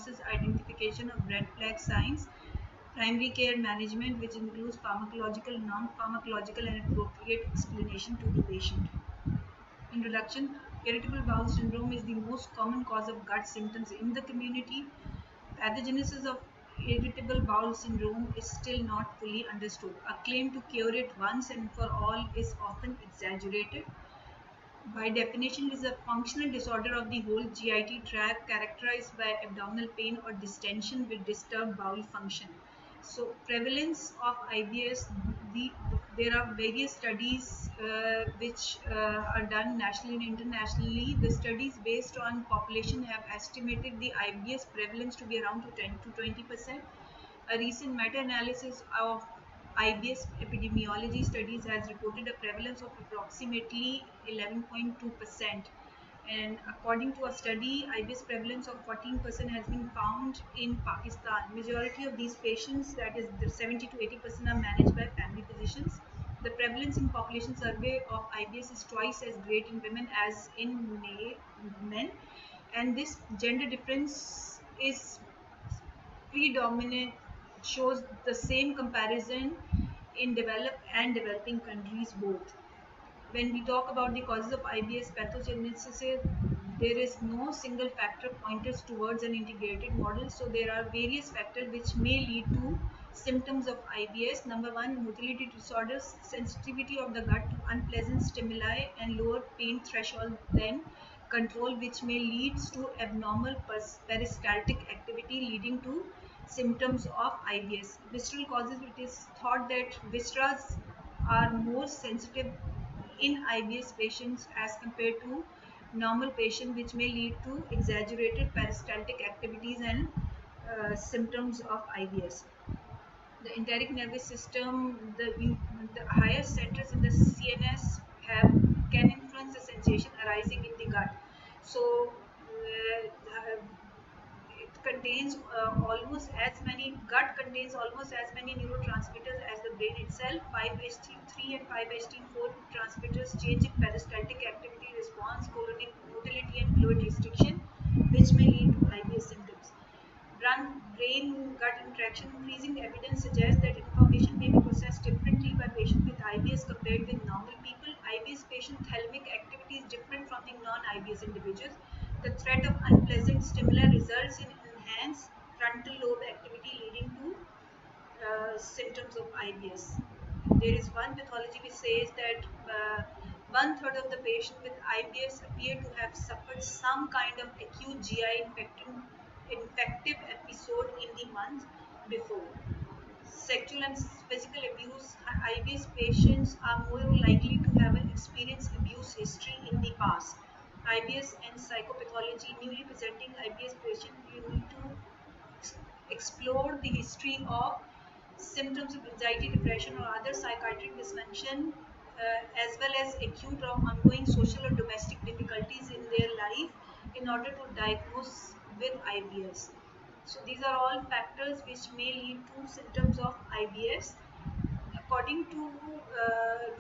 diagnosis, identification of red flag signs, primary care management, which includes pharmacological, non-pharmacological, and appropriate explanation to the patient. Introduction. Irritable bowel syndrome is the most common cause of gut symptoms in the community. Pathogenesis of irritable bowel syndrome is still not fully understood. A claim to cure it once and for all is often exaggerated. By definition, it is a functional disorder of the whole GIT tract characterized by abdominal pain or distension with disturbed bowel function. So, prevalence of IBS, there are various studies which are done nationally and internationally. The studies based on population have estimated the IBS prevalence to be around to 10 to 20%. A recent meta-analysis of IBS epidemiology studies has reported a prevalence of approximately 11.2%. And according to a study, IBS prevalence of 14% has been found in Pakistan. Majority of these patients, that is 70 to 80%, are managed by family physicians. The prevalence in population survey of IBS is twice as great in women as in men, and this gender difference is predominant, shows the same comparison in developed and developing countries both. When we talk about the causes of IBS pathogenesis, there is no single factor pointers towards an integrated model. So there are various factors which may lead to symptoms of IBS. Number one, motility disorders, sensitivity of the gut to unpleasant stimuli and lower pain threshold than control, which may leads to abnormal peristaltic activity leading to symptoms of IBS. Visceral causes, it is thought that viscera are more sensitive in IBS patients as compared to normal patients, which may lead to exaggerated peristaltic activities and symptoms of IBS. The enteric nervous system, the higher centers in the CNS have can influence the sensation arising in the gut. So it contains almost as many gut contains almost as many neurotransmitters as the brain itself. 5-HT3 and 5-HT4 transmitters change in peristaltic activity response, colonic motility, and fluid restriction, which may lead to IBS symptoms. Brain gut interaction. Increasing evidence suggests that information may be processed differently by patients with IBS compared with normal people. IBS patient thalamic activity is different from the non-IBS individuals. The threat of unpleasant stimuli results in enhanced frontal lobe activity, leading to symptoms of IBS. There is one pathology which says that one third of the patients with IBS appear to have suffered some kind of acute GI infective episode in the month before. Sexual and physical abuse. IBS patients are more likely to have an experienced abuse history in the past. IBS and psychopathology. Newly presenting IBS patient, you need to explore the history of symptoms of anxiety, depression, or other psychiatric dysfunction, as well as acute or ongoing social or domestic difficulties in their life in order to diagnose with IBS. So these are all factors which may lead to symptoms of IBS. According to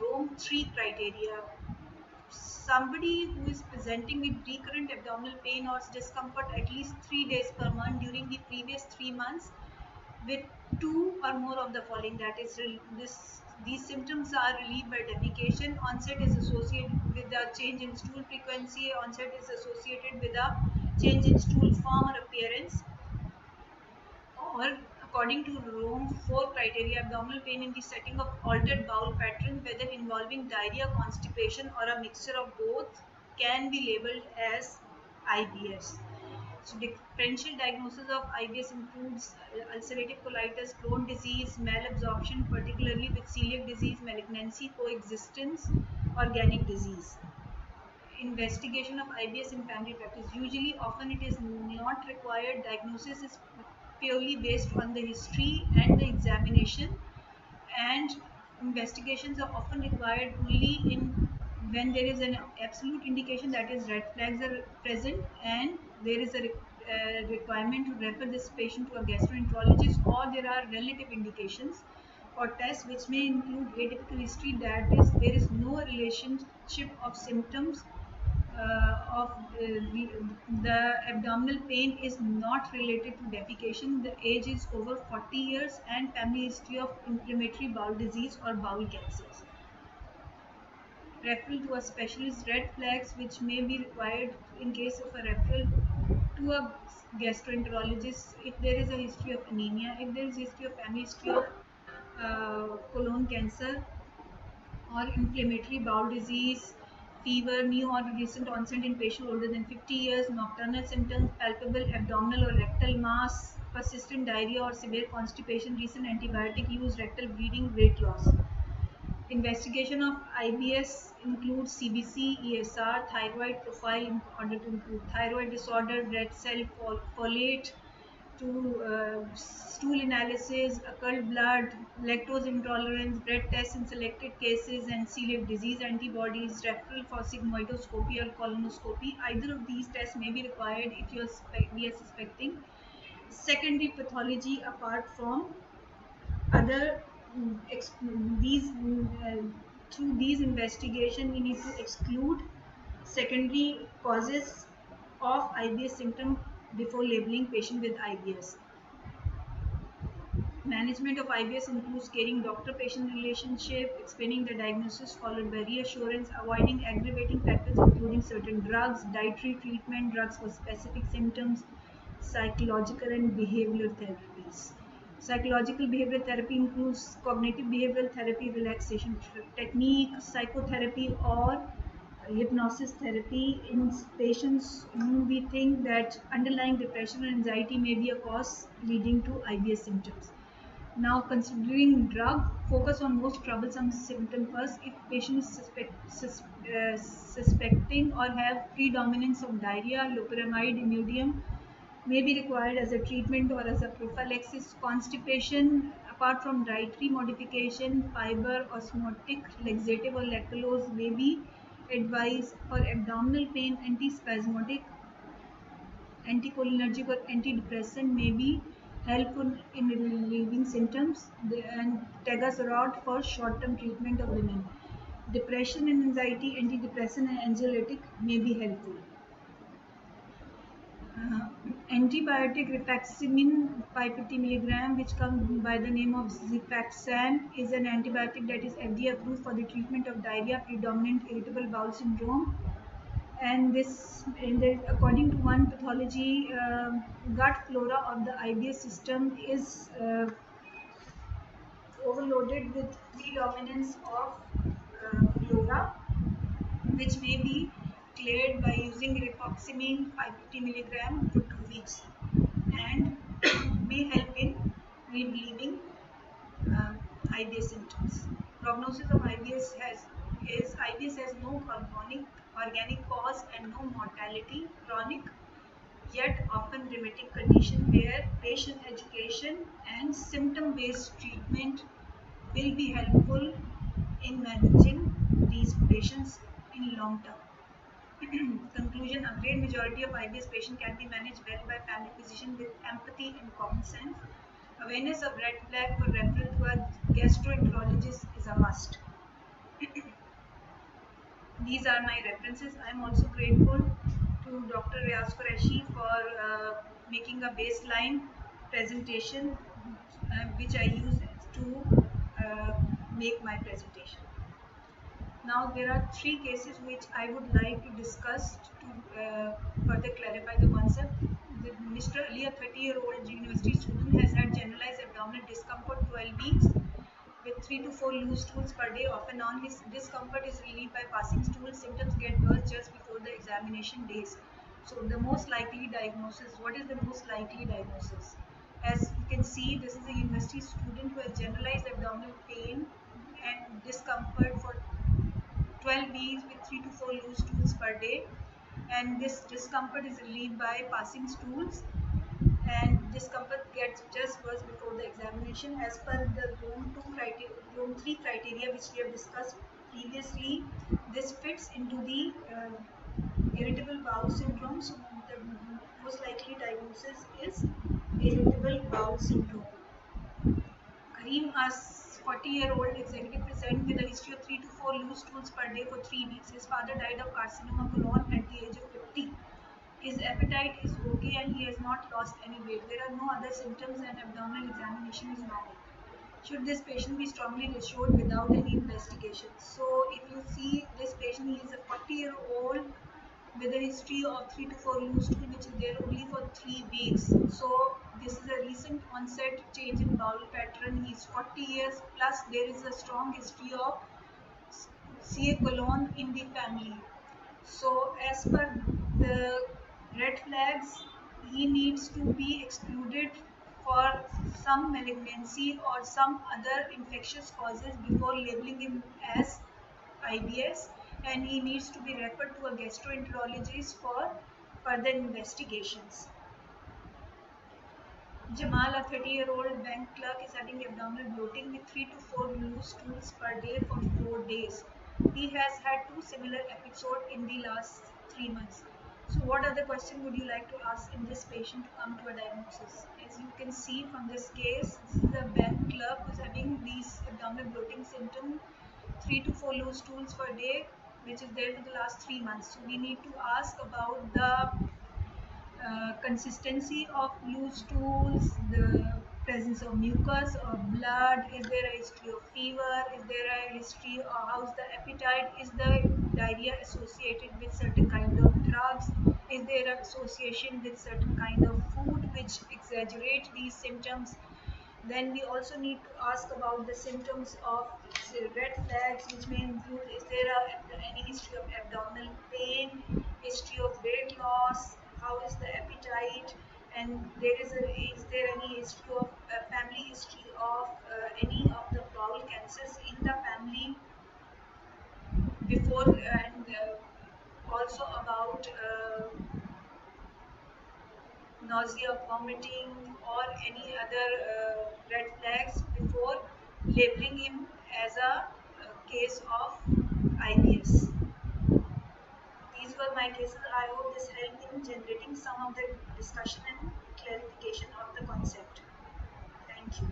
Rome 3 criteria, somebody who is presenting with recurrent abdominal pain or discomfort at least 3 days per month during the previous 3 months with two or more of the following, that is these symptoms are relieved by defecation. Onset is associated with a change in stool frequency. Onset is associated with a change in stool form or appearance. Or according to Rome 4 criteria, abdominal pain in the setting of altered bowel pattern, whether involving diarrhea, constipation, or a mixture of both, can be labeled as IBS. So differential diagnosis of IBS includes ulcerative colitis, Crohn's disease, malabsorption, particularly with celiac disease, malignancy, coexistence, organic disease. Investigation of IBS in family practice. Usually, often it is not required. Diagnosis is purely based on the history and the examination, and investigations are often required only in when there is an absolute indication, that is red flags are present and there is a requirement to refer this patient to a gastroenterologist, or there are relative indications or tests which may include atypical history, that is there is no relationship of symptoms the abdominal pain is not related to defecation. The age is over 40 years and family history of inflammatory bowel disease or bowel cancers. Referral to a specialist. Red flags which may be required in case of a referral to a gastroenterologist: if there is a history of anemia, if there is history of family history of colon cancer or inflammatory bowel disease, fever, new or recent onset in patient older than 50 years, nocturnal symptoms, palpable abdominal or rectal mass, persistent diarrhea or severe constipation, recent antibiotic use, rectal bleeding, weight loss. Investigation of IBS includes CBC, ESR, thyroid profile in order to include thyroid disorder, red cell folate, to stool analysis, occult blood, lactose intolerance, blood tests in selected cases, and celiac disease antibodies, referral for sigmoidoscopy or colonoscopy. Either of these tests may be required if we are suspecting secondary pathology apart from other these through these investigation we need to exclude secondary causes of IBS symptom before labeling patient with IBS. Management of IBS includes caring doctor-patient relationship, explaining the diagnosis followed by reassurance, avoiding aggravating factors including certain drugs, dietary treatment, drugs for specific symptoms, psychological and behavioral therapies. Psychological behavioral therapy includes cognitive behavioral therapy, relaxation technique, psychotherapy, or hypnosis therapy in patients whom we think that underlying depression or anxiety may be a cause leading to IBS symptoms. Now, considering drug, focus on most troublesome symptom first. If patient is suspecting or have predominance of diarrhea, loperamide, imodium may be required as a treatment or as a prophylaxis. Constipation, apart from dietary modification, fiber, osmotic, laxative or lactulose may be advised. For abdominal pain, antispasmodic, anticholinergic or antidepressant may be helpful in relieving symptoms, and tegaserod for short-term treatment of women. Depression and anxiety, antidepressant and anxiolytic may be helpful. Antibiotic rifaximin 550 milligram, which comes by the name of Xifaxan, is an antibiotic that is FDA approved for the treatment of diarrhea, predominant irritable bowel syndrome. And according to one pathology, gut flora of the IBS system is overloaded with predominance of flora, which may be cleared by using rifaximin 550 milligram for 2 weeks and may help in relieving IBS symptoms. Prognosis of IBS has no organic cause and no mortality, chronic yet often remitting condition where patient education and symptom-based treatment will be helpful in managing these patients in long term. Conclusion: a great majority of IBS patients can be managed well by family physician with empathy and common sense. Awareness of red flag for referral to a gastroenterologist is a must. These are my references. I am also grateful to Dr. Riaz Qureshi for making a baseline presentation which I use to make my presentation. Now there are 3 cases which I would like to discuss to further clarify the concept. Mr. Ali, a 30-year-old university student, has had generalized abdominal discomfort 12 weeks with 3 to 4 loose stools per day. Off and on, his discomfort is relieved by passing stool. Symptoms get worse just before the examination days. So the most likely diagnosis, what is the most likely diagnosis? As you can see, this is a university student who has generalized abdominal pain and discomfort for 12 weeks with 3 to 4 loose stools per day, and this discomfort is relieved by passing stools, and discomfort gets just worse before the examination as per the Rome 3 criteria which we have discussed previously. This fits into the irritable bowel syndrome, so the most likely diagnosis is irritable bowel syndrome. Kareem asks 40-year-old executive present with a history of 3 to 4 loose stools per day for 3 weeks. His father died of carcinoma colon at the age of 50. His appetite is okay and he has not lost any weight. There are no other symptoms and abdominal examination is normal. Should this patient be strongly reassured without any investigation? So if you see this patient, he is a 40-year-old with a history of 3 to 4 loose stool which is there only for 3 weeks. So this is a recent onset change in bowel pattern. He is 40 years plus. There is a strong history of CA colon in the family. So as per the red flags, he needs to be excluded for some malignancy or some other infectious causes before labeling him as IBS, and he needs to be referred to a gastroenterologist for further investigations. Jamal, a 30-year-old bank clerk, is having abdominal bloating with 3 to 4 loose stools per day for 4 days. He has had 2 similar episodes in the last 3 months. So, what other question would you like to ask in this patient to come to a diagnosis? As you can see from this case, this is a bank clerk who is having these abdominal bloating symptoms, 3 to 4 loose stools per day, which is there for the last 3 months. So, we need to ask about the consistency of loose stools, the presence of mucus or blood, is there a history of fever, is there a history of how's the appetite, is the diarrhea associated with certain kind of drugs, is there an association with certain kind of food which exaggerate these symptoms. Then we also need to ask about the symptoms of red flags, which may include is there any history of abdominal pain, history of weight loss, how is the appetite, and is there any history of family history of any of the bowel cancers in the family before, and also about nausea, vomiting, or any other red flags before labeling him as a case of IBS. These were my cases. I hope this helped in generating some of the discussion and clarification of the concept. Thank you.